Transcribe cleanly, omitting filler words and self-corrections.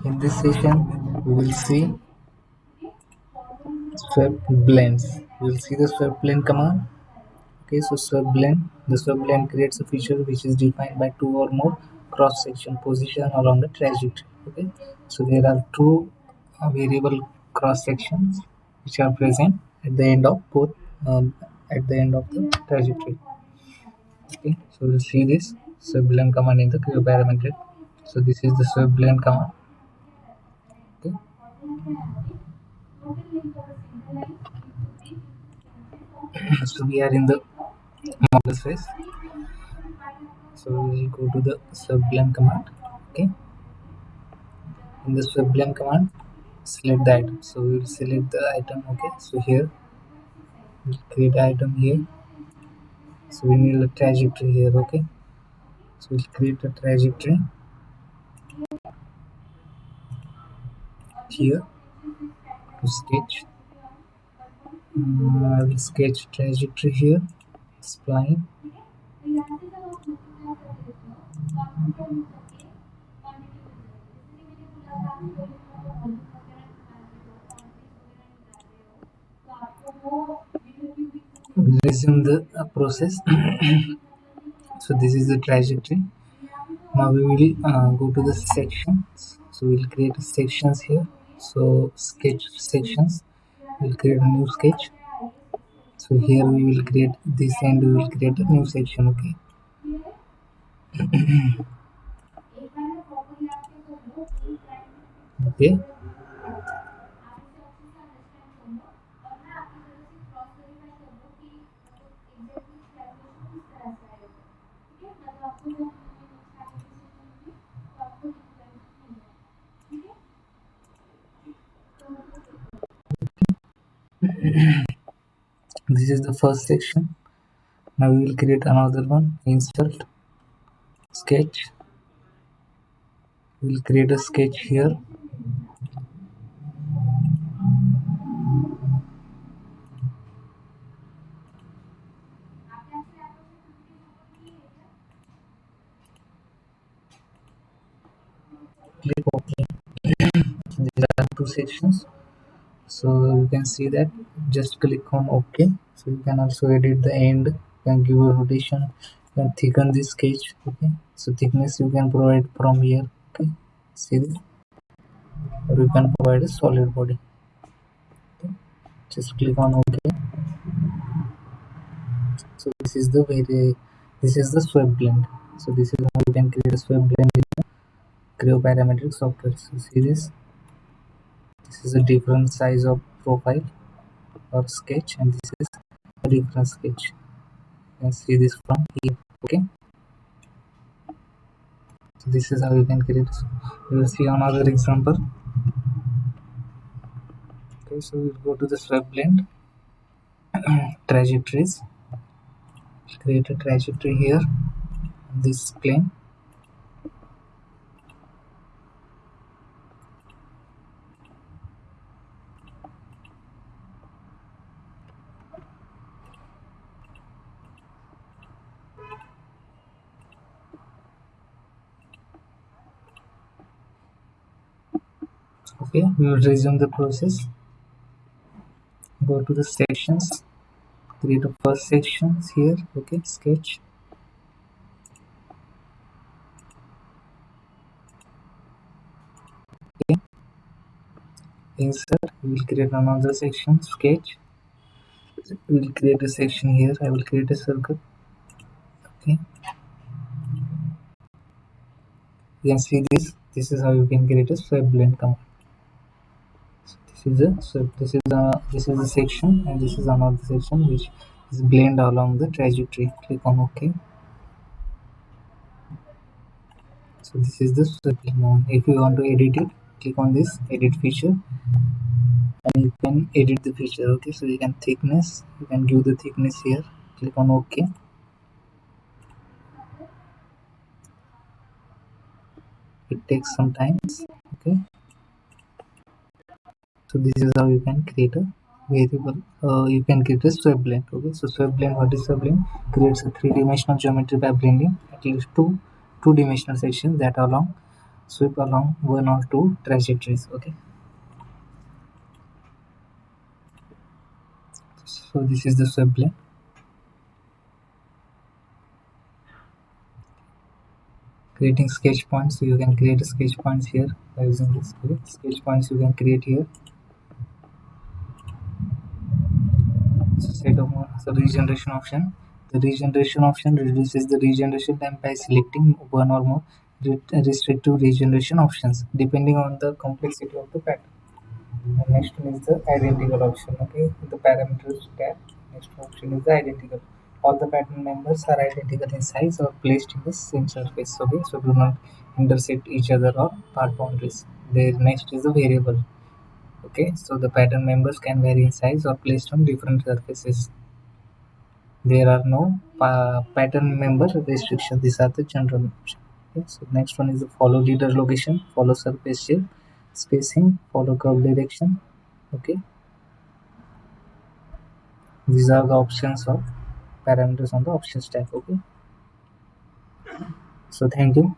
In this session, we will see swept blends. We will see the swept blend command. Okay, so swept blend. The swept blend creates a feature which is defined by two or more cross section position along the trajectory. Okay, so there are two variable cross sections which are present at the end of both at the end of the trajectory. Okay, so we'll see this swept blend command in the Creo Parametric. So this is the swept blend command. Okay. So we are in the model phase. So we will go to the sublime command. Okay, in the sublime command, select the item. So we will select the item. Okay, so here we'll create item here. So we need a trajectory here. Okay, so we'll create a trajectory here to sketch. I will sketch trajectory here. Spline. We'll resume the process. So this is the trajectory. Now we will go to the sections. So we'll create sections here. So sketch sections. We'll create a new sketch. So here we will create this and we will create a new section. Okay. Okay. This is the first section. Now we will create another one. Insert sketch. We will create a sketch here. Click OK. These are two sections. So you can see that. Just click on OK. So you can also edit the end. You can give a rotation. You can thicken this sketch. Okay. So thickness you can provide from here. Okay. See this. Or you can provide a solid body. Okay. Just click on OK. So this is the swept blend. So this is how you can create a swept blend in the Creo Parametric software. So see this. This is a different size of profile or sketch, and this is a different sketch. You can see this from here. Okay. So this is how you can create. We will see another example. Okay, so we'll go to the swept blend. Trajectories. Create a trajectory here. This plane. Okay, we will resume the process. Go to the sections. Create a first sections here. Okay, sketch. Okay. Insert. We will create another section. Sketch. We will create a section here. I will create a circle. Okay. You can see this. This is how you can create a swept blend command. So this is a section, and this is another section which is blend along the trajectory. Click on OK. So this is the swept blend command. If you want to edit it, click on this edit feature, and you can edit the feature. Okay, so you can thickness. You can give the thickness here. Click on OK. It takes some time. Okay. So this is how you can create a variable. You can create a swept blend. Okay, so swept blend. What is swept blend? Creates a three-dimensional geometry by blending at least two dimensional sections that are long sweep along one or two trajectories. Okay, so this is the sweep plane. Creating sketch points, so you can create sketch points here by using this. Okay, sketch points you can create here. So set of so regeneration option. The regeneration option reduces the regeneration time by selecting one or more restrictive regeneration options depending on the complexity of the pattern. And next one is the identical option. Okay, the parameters tab. Next option is the identical. All the pattern members are identical in size or placed in the same surface. Okay, so do not intersect each other or part boundaries. The next is the variable. Okay, so the pattern members can vary in size or placed on different surfaces. There are no pattern member restrictions. These are the general options. Okay, so next one is the follow leader location, follow surface shape, spacing, follow curve direction. Okay, these are the options of parameters on the options tab. Okay, so thank you.